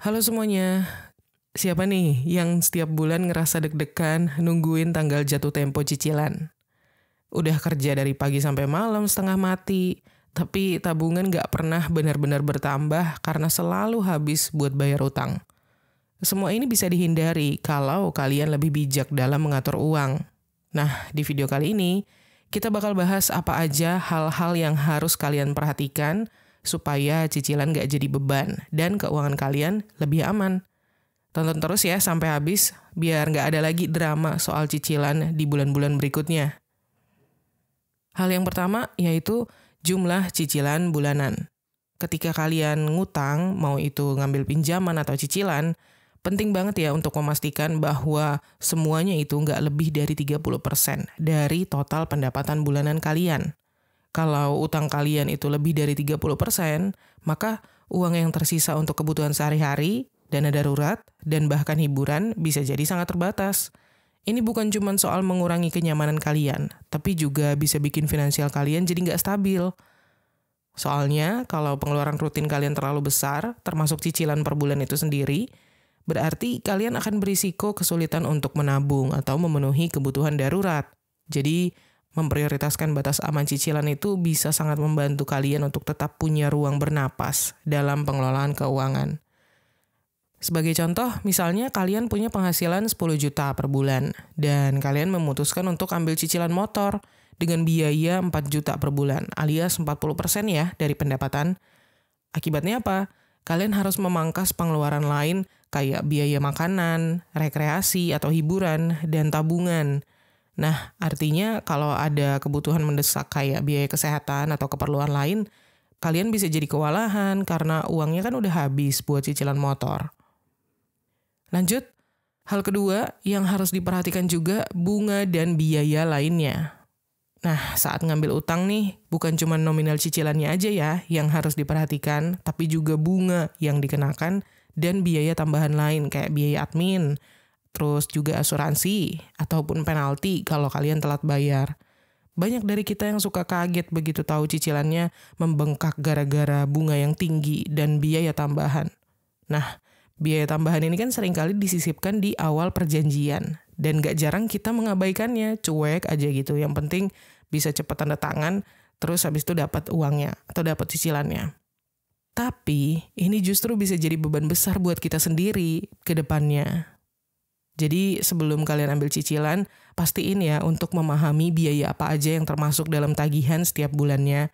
Halo semuanya, siapa nih yang setiap bulan ngerasa deg-degan nungguin tanggal jatuh tempo cicilan? Udah kerja dari pagi sampai malam setengah mati, tapi tabungan nggak pernah benar-benar bertambah karena selalu habis buat bayar utang. Semua ini bisa dihindari kalau kalian lebih bijak dalam mengatur uang. Nah, di video kali ini, kita bakal bahas apa aja hal-hal yang harus kalian perhatikan supaya cicilan nggak jadi beban dan keuangan kalian lebih aman. Tonton terus ya sampai habis, biar nggak ada lagi drama soal cicilan di bulan-bulan berikutnya. Hal yang pertama yaitu jumlah cicilan bulanan. Ketika kalian ngutang, mau itu ngambil pinjaman atau cicilan, penting banget ya untuk memastikan bahwa semuanya itu nggak lebih dari 30% dari total pendapatan bulanan kalian. Kalau utang kalian itu lebih dari 30%, maka uang yang tersisa untuk kebutuhan sehari-hari, dana darurat, dan bahkan hiburan bisa jadi sangat terbatas. Ini bukan cuma soal mengurangi kenyamanan kalian, tapi juga bisa bikin finansial kalian jadi nggak stabil. Soalnya, kalau pengeluaran rutin kalian terlalu besar, termasuk cicilan per bulan itu sendiri, berarti kalian akan berisiko kesulitan untuk menabung atau memenuhi kebutuhan darurat. Jadi, memprioritaskan batas aman cicilan itu bisa sangat membantu kalian untuk tetap punya ruang bernapas dalam pengelolaan keuangan. Sebagai contoh, misalnya kalian punya penghasilan 10 juta per bulan, dan kalian memutuskan untuk ambil cicilan motor dengan biaya 4 juta per bulan, alias 40% ya dari pendapatan. Akibatnya apa? Kalian harus memangkas pengeluaran lain kayak biaya makanan, rekreasi atau hiburan, dan tabungan. Nah, artinya kalau ada kebutuhan mendesak kayak biaya kesehatan atau keperluan lain, kalian bisa jadi kewalahan karena uangnya kan udah habis buat cicilan motor. Lanjut, hal kedua yang harus diperhatikan juga bunga dan biaya lainnya. Nah, saat ngambil utang nih, bukan cuma nominal cicilannya aja ya yang harus diperhatikan, tapi juga bunga yang dikenakan dan biaya tambahan lain kayak biaya admin, terus juga asuransi, ataupun penalti kalau kalian telat bayar. Banyak dari kita yang suka kaget begitu tahu cicilannya membengkak gara-gara bunga yang tinggi dan biaya tambahan. Nah, biaya tambahan ini kan seringkali disisipkan di awal perjanjian. Dan gak jarang kita mengabaikannya, cuek aja gitu. Yang penting bisa cepat tanda tangan, terus habis itu dapat uangnya atau dapat cicilannya. Tapi, ini justru bisa jadi beban besar buat kita sendiri ke depannya. Jadi sebelum kalian ambil cicilan, pastiin ya untuk memahami biaya apa aja yang termasuk dalam tagihan setiap bulannya.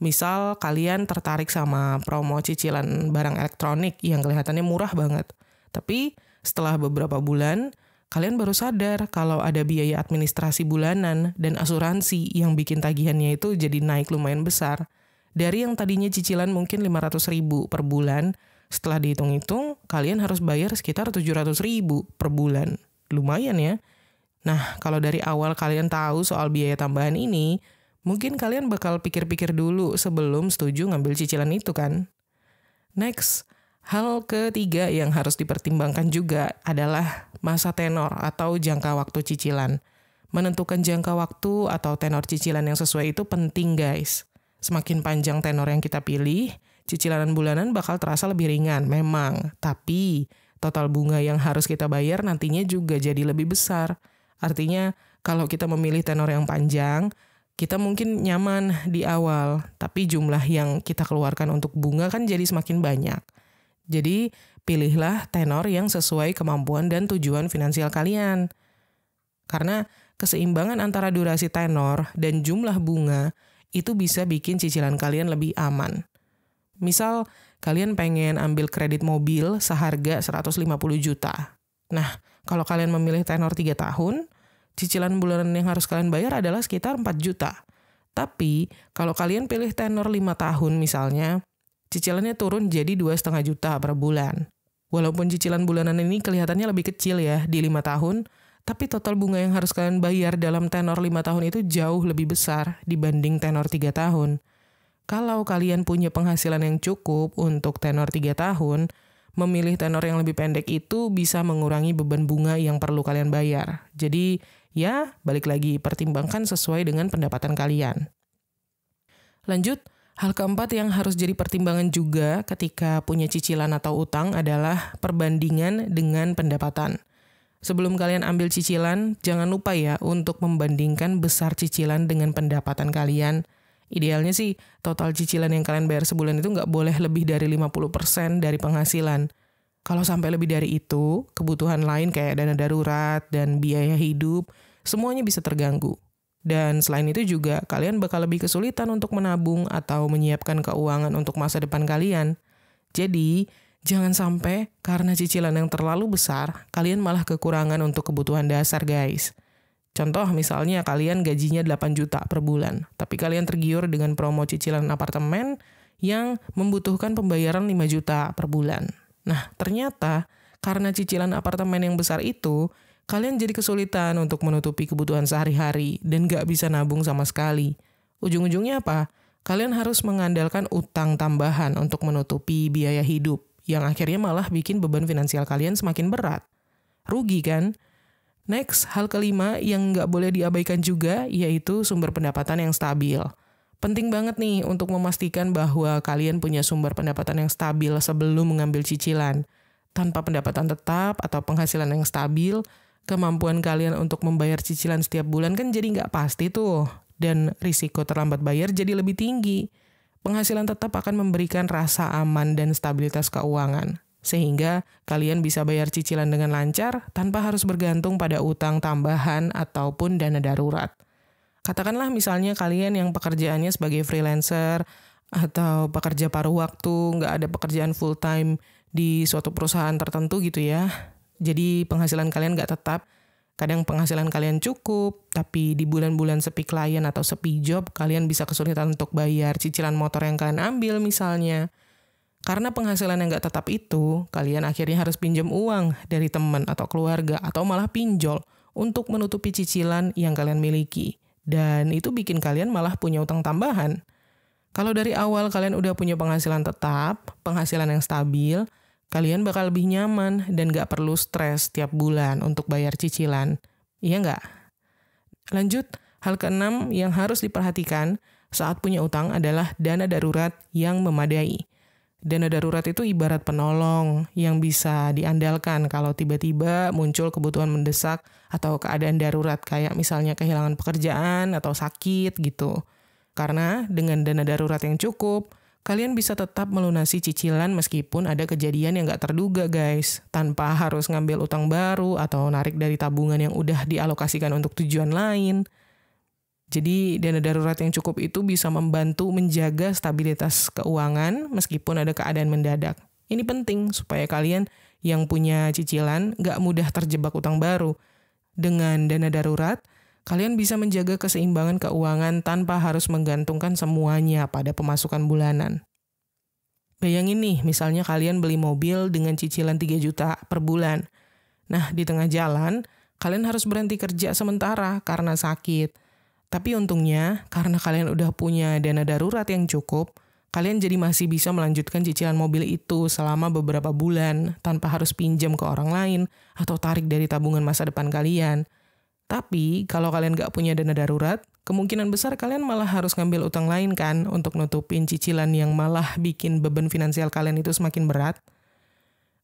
Misal kalian tertarik sama promo cicilan barang elektronik yang kelihatannya murah banget. Tapi setelah beberapa bulan, kalian baru sadar kalau ada biaya administrasi bulanan dan asuransi yang bikin tagihannya itu jadi naik lumayan besar. Dari yang tadinya cicilan mungkin 500.000 per bulan, setelah dihitung-hitung, kalian harus bayar sekitar 700.000 per bulan. Lumayan ya. Nah, kalau dari awal kalian tahu soal biaya tambahan ini, mungkin kalian bakal pikir-pikir dulu sebelum setuju ngambil cicilan itu kan. Next, hal ketiga yang harus dipertimbangkan juga adalah masa tenor atau jangka waktu cicilan. Menentukan jangka waktu atau tenor cicilan yang sesuai itu penting guys. Semakin panjang tenor yang kita pilih, cicilan bulanan bakal terasa lebih ringan memang. Tapi total bunga yang harus kita bayar nantinya juga jadi lebih besar. Artinya kalau kita memilih tenor yang panjang, kita mungkin nyaman di awal, tapi jumlah yang kita keluarkan untuk bunga kan jadi semakin banyak. Jadi, pilihlah tenor yang sesuai kemampuan dan tujuan finansial kalian. Karena keseimbangan antara durasi tenor dan jumlah bunga itu bisa bikin cicilan kalian lebih aman. Misal, kalian pengen ambil kredit mobil seharga 150 juta. Nah, kalau kalian memilih tenor 3 tahun, cicilan bulanan yang harus kalian bayar adalah sekitar 4 juta. Tapi, kalau kalian pilih tenor 5 tahun misalnya, cicilannya turun jadi 2,5 juta per bulan. Walaupun cicilan bulanan ini kelihatannya lebih kecil ya di 5 tahun, tapi total bunga yang harus kalian bayar dalam tenor 5 tahun itu jauh lebih besar dibanding tenor 3 tahun. Kalau kalian punya penghasilan yang cukup untuk tenor 3 tahun, memilih tenor yang lebih pendek itu bisa mengurangi beban bunga yang perlu kalian bayar. Jadi, ya, balik lagi, pertimbangkan sesuai dengan pendapatan kalian. Lanjut, Hal keempat yang harus jadi pertimbangan juga ketika punya cicilan atau utang adalah perbandingan dengan pendapatan. Sebelum kalian ambil cicilan, jangan lupa ya untuk membandingkan besar cicilan dengan pendapatan kalian. Idealnya sih, total cicilan yang kalian bayar sebulan itu nggak boleh lebih dari 50% dari penghasilan. Kalau sampai lebih dari itu, kebutuhan lain kayak dana darurat dan biaya hidup, semuanya bisa terganggu. Dan selain itu juga, kalian bakal lebih kesulitan untuk menabung atau menyiapkan keuangan untuk masa depan kalian. Jadi, jangan sampai karena cicilan yang terlalu besar, kalian malah kekurangan untuk kebutuhan dasar, guys. Contoh misalnya kalian gajinya 8 juta per bulan, tapi kalian tergiur dengan promo cicilan apartemen yang membutuhkan pembayaran 5 juta per bulan. Nah, ternyata karena cicilan apartemen yang besar itu, kalian jadi kesulitan untuk menutupi kebutuhan sehari-hari dan gak bisa nabung sama sekali. Ujung-ujungnya apa? Kalian harus mengandalkan utang tambahan untuk menutupi biaya hidup, yang akhirnya malah bikin beban finansial kalian semakin berat. Rugi kan? Next, hal kelima yang gak boleh diabaikan juga, yaitu sumber pendapatan yang stabil. Penting banget nih untuk memastikan bahwa kalian punya sumber pendapatan yang stabil sebelum mengambil cicilan. Tanpa pendapatan tetap atau penghasilan yang stabil, kemampuan kalian untuk membayar cicilan setiap bulan kan jadi nggak pasti tuh. Dan risiko terlambat bayar jadi lebih tinggi. Penghasilan tetap akan memberikan rasa aman dan stabilitas keuangan. Sehingga kalian bisa bayar cicilan dengan lancar tanpa harus bergantung pada utang tambahan ataupun dana darurat. Katakanlah misalnya kalian yang pekerjaannya sebagai freelancer atau pekerja paruh waktu, nggak ada pekerjaan full time di suatu perusahaan tertentu gitu ya. Jadi penghasilan kalian nggak tetap, kadang penghasilan kalian cukup, tapi di bulan-bulan sepi klien atau sepi job, kalian bisa kesulitan untuk bayar cicilan motor yang kalian ambil misalnya. Karena penghasilan yang nggak tetap itu, kalian akhirnya harus pinjam uang dari teman atau keluarga, atau malah pinjol untuk menutupi cicilan yang kalian miliki. Dan itu bikin kalian malah punya utang tambahan. Kalau dari awal kalian udah punya penghasilan tetap, penghasilan yang stabil, kalian bakal lebih nyaman dan gak perlu stres tiap bulan untuk bayar cicilan. Iya nggak? Lanjut, hal keenam yang harus diperhatikan saat punya utang adalah dana darurat yang memadai. Dana darurat itu ibarat penolong yang bisa diandalkan kalau tiba-tiba muncul kebutuhan mendesak atau keadaan darurat kayak misalnya kehilangan pekerjaan atau sakit gitu. Karena dengan dana darurat yang cukup, kalian bisa tetap melunasi cicilan meskipun ada kejadian yang gak terduga guys, tanpa harus ngambil utang baru atau narik dari tabungan yang udah dialokasikan untuk tujuan lain. Jadi dana darurat yang cukup itu bisa membantu menjaga stabilitas keuangan meskipun ada keadaan mendadak. Ini penting supaya kalian yang punya cicilan gak mudah terjebak utang baru. Dengan dana darurat, kalian bisa menjaga keseimbangan keuangan tanpa harus menggantungkan semuanya pada pemasukan bulanan. Bayangin nih, misalnya kalian beli mobil dengan cicilan 3 juta per bulan. Nah, di tengah jalan, kalian harus berhenti kerja sementara karena sakit. Tapi untungnya, karena kalian udah punya dana darurat yang cukup, kalian jadi masih bisa melanjutkan cicilan mobil itu selama beberapa bulan tanpa harus pinjam ke orang lain atau tarik dari tabungan masa depan kalian. Tapi, kalau kalian gak punya dana darurat, kemungkinan besar kalian malah harus ngambil utang lain kan untuk nutupin cicilan yang malah bikin beban finansial kalian itu semakin berat.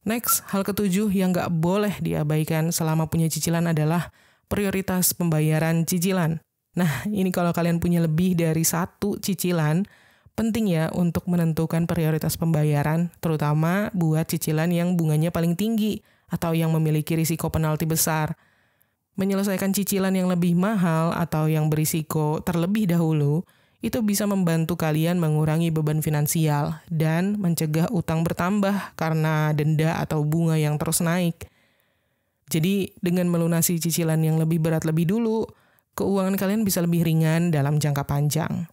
Next, hal ketujuh yang gak boleh diabaikan selama punya cicilan adalah prioritas pembayaran cicilan. Nah, ini kalau kalian punya lebih dari satu cicilan, penting ya untuk menentukan prioritas pembayaran, terutama buat cicilan yang bunganya paling tinggi atau yang memiliki risiko penalti besar. Menyelesaikan cicilan yang lebih mahal atau yang berisiko terlebih dahulu, itu bisa membantu kalian mengurangi beban finansial dan mencegah utang bertambah karena denda atau bunga yang terus naik. Jadi, dengan melunasi cicilan yang lebih berat lebih dulu, keuangan kalian bisa lebih ringan dalam jangka panjang.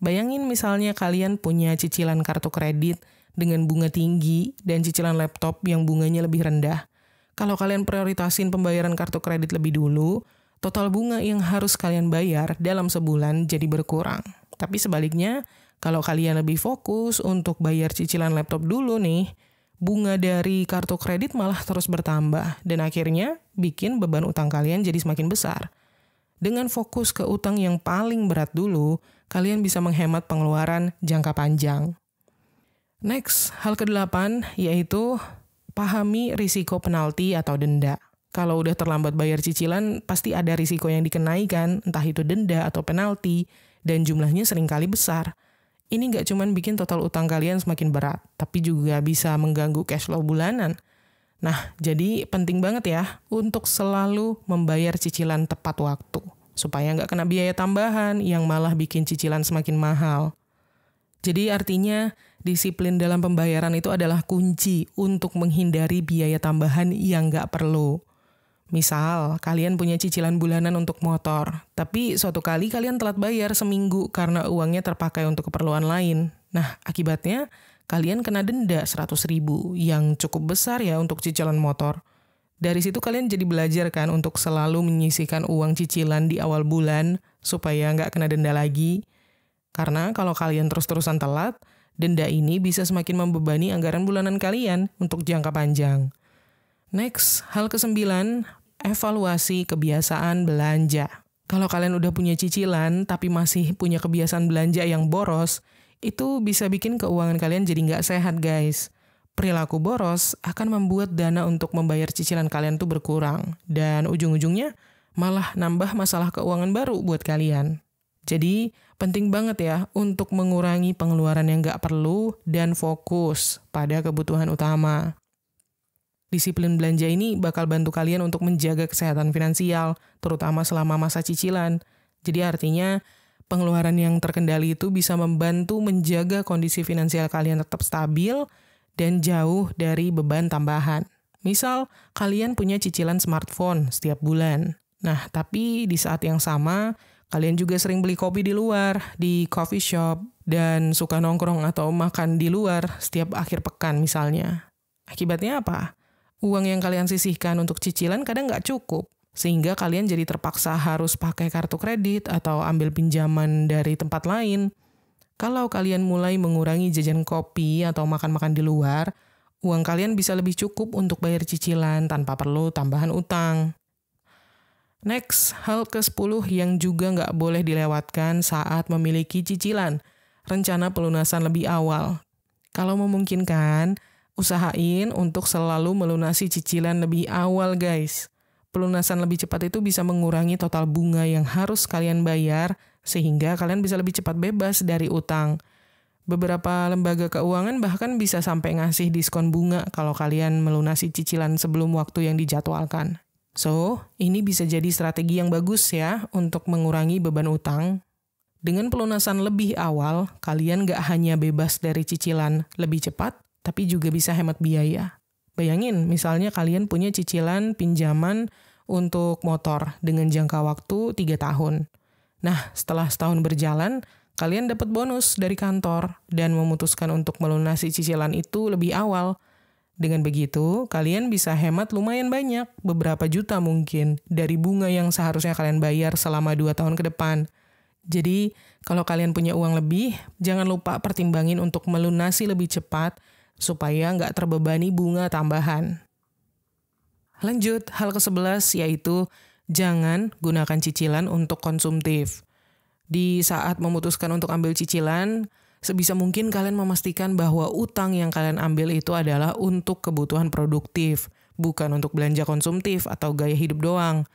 Bayangin misalnya kalian punya cicilan kartu kredit dengan bunga tinggi dan cicilan laptop yang bunganya lebih rendah. Kalau kalian prioritasin pembayaran kartu kredit lebih dulu, total bunga yang harus kalian bayar dalam sebulan jadi berkurang. Tapi sebaliknya, kalau kalian lebih fokus untuk bayar cicilan laptop dulu nih, bunga dari kartu kredit malah terus bertambah dan akhirnya bikin beban utang kalian jadi semakin besar. Dengan fokus ke utang yang paling berat dulu, kalian bisa menghemat pengeluaran jangka panjang. Next, hal ke-8 yaitu pahami risiko penalti atau denda. Kalau udah terlambat bayar cicilan, pasti ada risiko yang dikenai kan, entah itu denda atau penalti, dan jumlahnya seringkali besar. Ini nggak cuma bikin total utang kalian semakin berat, tapi juga bisa mengganggu cash flow bulanan. Nah, jadi penting banget ya untuk selalu membayar cicilan tepat waktu, supaya nggak kena biaya tambahan yang malah bikin cicilan semakin mahal. Jadi artinya, disiplin dalam pembayaran itu adalah kunci untuk menghindari biaya tambahan yang nggak perlu. Misal, kalian punya cicilan bulanan untuk motor, tapi suatu kali kalian telat bayar seminggu karena uangnya terpakai untuk keperluan lain. Nah, akibatnya kalian kena denda 100.000 yang cukup besar ya untuk cicilan motor. Dari situ kalian jadi belajar kan untuk selalu menyisihkan uang cicilan di awal bulan supaya nggak kena denda lagi. Karena kalau kalian terus-terusan telat, denda ini bisa semakin membebani anggaran bulanan kalian untuk jangka panjang. Next, hal ke-9, evaluasi kebiasaan belanja. Kalau kalian udah punya cicilan tapi masih punya kebiasaan belanja yang boros, itu bisa bikin keuangan kalian jadi nggak sehat, guys. Perilaku boros akan membuat dana untuk membayar cicilan kalian tuh berkurang. Dan ujung-ujungnya malah nambah masalah keuangan baru buat kalian. Jadi, penting banget ya untuk mengurangi pengeluaran yang nggak perlu dan fokus pada kebutuhan utama. Disiplin belanja ini bakal bantu kalian untuk menjaga kesehatan finansial, terutama selama masa cicilan. Jadi artinya, pengeluaran yang terkendali itu bisa membantu menjaga kondisi finansial kalian tetap stabil dan jauh dari beban tambahan. Misal, kalian punya cicilan smartphone setiap bulan. Nah, tapi di saat yang sama, kalian juga sering beli kopi di luar, di coffee shop, dan suka nongkrong atau makan di luar setiap akhir pekan misalnya. Akibatnya apa? Uang yang kalian sisihkan untuk cicilan kadang nggak cukup, sehingga kalian jadi terpaksa harus pakai kartu kredit atau ambil pinjaman dari tempat lain. Kalau kalian mulai mengurangi jajan kopi atau makan-makan di luar, uang kalian bisa lebih cukup untuk bayar cicilan tanpa perlu tambahan utang. Next, hal ke-10 yang juga nggak boleh dilewatkan saat memiliki cicilan, rencana pelunasan lebih awal. Kalau memungkinkan, usahain untuk selalu melunasi cicilan lebih awal, guys. Pelunasan lebih cepat itu bisa mengurangi total bunga yang harus kalian bayar, sehingga kalian bisa lebih cepat bebas dari utang. Beberapa lembaga keuangan bahkan bisa sampai ngasih diskon bunga kalau kalian melunasi cicilan sebelum waktu yang dijadwalkan. So, ini bisa jadi strategi yang bagus ya untuk mengurangi beban utang. Dengan pelunasan lebih awal, kalian nggak hanya bebas dari cicilan lebih cepat, tapi juga bisa hemat biaya. Bayangin, misalnya kalian punya cicilan pinjaman untuk motor dengan jangka waktu 3 tahun. Nah, setelah setahun berjalan, kalian dapat bonus dari kantor dan memutuskan untuk melunasi cicilan itu lebih awal. Dengan begitu, kalian bisa hemat lumayan banyak, beberapa juta mungkin, dari bunga yang seharusnya kalian bayar selama 2 tahun ke depan. Jadi, kalau kalian punya uang lebih, jangan lupa pertimbangin untuk melunasi lebih cepat, supaya nggak terbebani bunga tambahan. Lanjut, hal ke-11 yaitu jangan gunakan cicilan untuk konsumtif. Di saat memutuskan untuk ambil cicilan, sebisa mungkin kalian memastikan bahwa utang yang kalian ambil itu adalah untuk kebutuhan produktif, bukan untuk belanja konsumtif atau gaya hidup doang.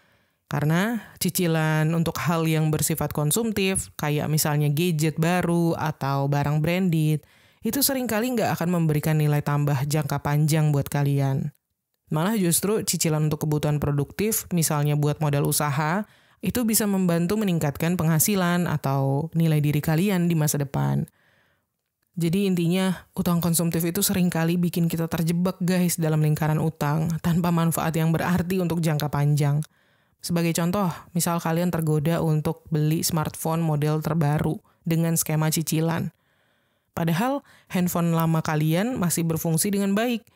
Karena cicilan untuk hal yang bersifat konsumtif, kayak misalnya gadget baru atau barang branded, itu seringkali nggak akan memberikan nilai tambah jangka panjang buat kalian. Malah justru cicilan untuk kebutuhan produktif, misalnya buat modal usaha, itu bisa membantu meningkatkan penghasilan atau nilai diri kalian di masa depan. Jadi intinya, utang konsumtif itu seringkali bikin kita terjebak guys dalam lingkaran utang, tanpa manfaat yang berarti untuk jangka panjang. Sebagai contoh, misal kalian tergoda untuk beli smartphone model terbaru dengan skema cicilan. Padahal handphone lama kalian masih berfungsi dengan baik.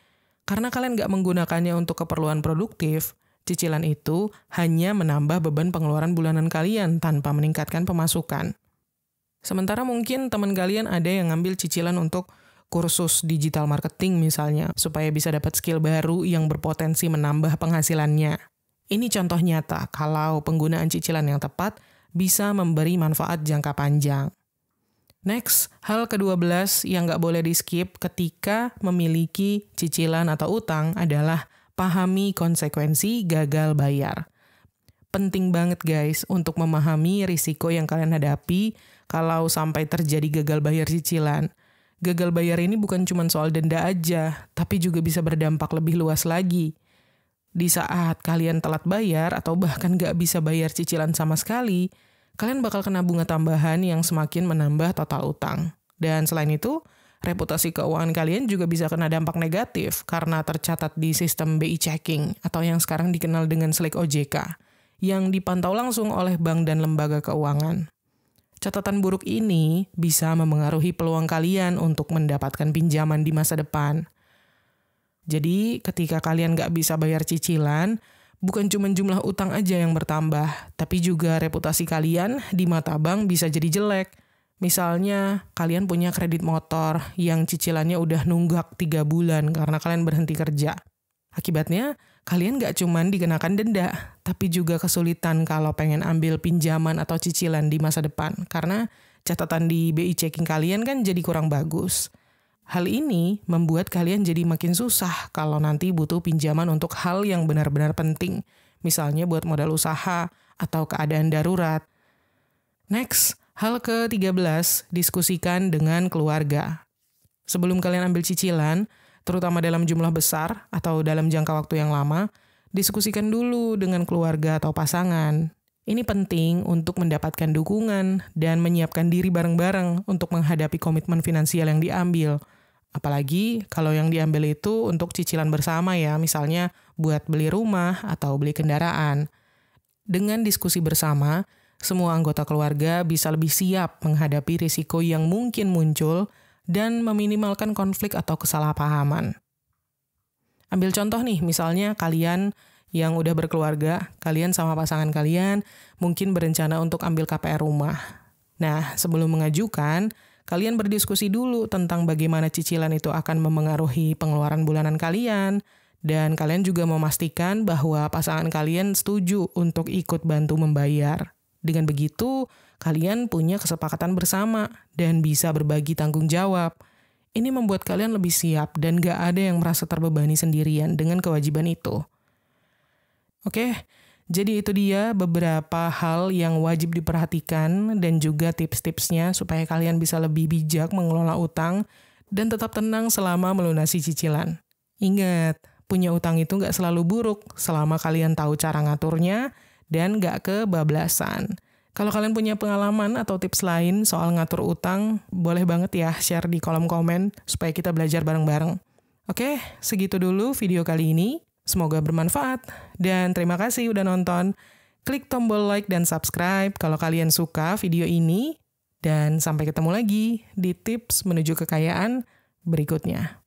Karena kalian nggak menggunakannya untuk keperluan produktif, cicilan itu hanya menambah beban pengeluaran bulanan kalian tanpa meningkatkan pemasukan. Sementara mungkin teman kalian ada yang ngambil cicilan untuk kursus digital marketing misalnya, supaya bisa dapat skill baru yang berpotensi menambah penghasilannya. Ini contoh nyata kalau penggunaan cicilan yang tepat bisa memberi manfaat jangka panjang. Next, hal ke-12 yang nggak boleh di-skip ketika memiliki cicilan atau utang adalah pahami konsekuensi gagal bayar. Penting banget guys untuk memahami risiko yang kalian hadapi kalau sampai terjadi gagal bayar cicilan. Gagal bayar ini bukan cuma soal denda aja, tapi juga bisa berdampak lebih luas lagi. Di saat kalian telat bayar atau bahkan nggak bisa bayar cicilan sama sekali, kalian bakal kena bunga tambahan yang semakin menambah total utang. Dan selain itu, reputasi keuangan kalian juga bisa kena dampak negatif karena tercatat di sistem BI Checking atau yang sekarang dikenal dengan Slik OJK, yang dipantau langsung oleh bank dan lembaga keuangan. Catatan buruk ini bisa memengaruhi peluang kalian untuk mendapatkan pinjaman di masa depan. Jadi, ketika kalian nggak bisa bayar cicilan, bukan cuma jumlah utang aja yang bertambah, tapi juga reputasi kalian di mata bank bisa jadi jelek. Misalnya, kalian punya kredit motor yang cicilannya udah nunggak 3 bulan karena kalian berhenti kerja. Akibatnya, kalian nggak cuma dikenakan denda, tapi juga kesulitan kalau pengen ambil pinjaman atau cicilan di masa depan, karena catatan di BI Checking kalian kan jadi kurang bagus. Hal ini membuat kalian jadi makin susah kalau nanti butuh pinjaman untuk hal yang benar-benar penting, misalnya buat modal usaha atau keadaan darurat. Next, hal ke-13, diskusikan dengan keluarga. Sebelum kalian ambil cicilan, terutama dalam jumlah besar atau dalam jangka waktu yang lama, diskusikan dulu dengan keluarga atau pasangan. Ini penting untuk mendapatkan dukungan dan menyiapkan diri bareng-bareng untuk menghadapi komitmen finansial yang diambil. Apalagi kalau yang diambil itu untuk cicilan bersama ya, misalnya buat beli rumah atau beli kendaraan. Dengan diskusi bersama, semua anggota keluarga bisa lebih siap menghadapi risiko yang mungkin muncul dan meminimalkan konflik atau kesalahpahaman. Ambil contoh nih, misalnya kalian yang udah berkeluarga, kalian sama pasangan kalian mungkin berencana untuk ambil KPR rumah. Nah, sebelum mengajukan, kalian berdiskusi dulu tentang bagaimana cicilan itu akan memengaruhi pengeluaran bulanan kalian, dan kalian juga memastikan bahwa pasangan kalian setuju untuk ikut bantu membayar. Dengan begitu, kalian punya kesepakatan bersama dan bisa berbagi tanggung jawab. Ini membuat kalian lebih siap dan gak ada yang merasa terbebani sendirian dengan kewajiban itu. Oke, jadi itu dia beberapa hal yang wajib diperhatikan dan juga tips-tipsnya supaya kalian bisa lebih bijak mengelola utang dan tetap tenang selama melunasi cicilan. Ingat, punya utang itu nggak selalu buruk selama kalian tahu cara ngaturnya dan nggak kebablasan. Kalau kalian punya pengalaman atau tips lain soal ngatur utang, boleh banget ya share di kolom komen supaya kita belajar bareng-bareng. Oke, segitu dulu video kali ini. Semoga bermanfaat, dan terima kasih udah nonton. Klik tombol like dan subscribe kalau kalian suka video ini, dan sampai ketemu lagi di tips menuju kekayaan berikutnya.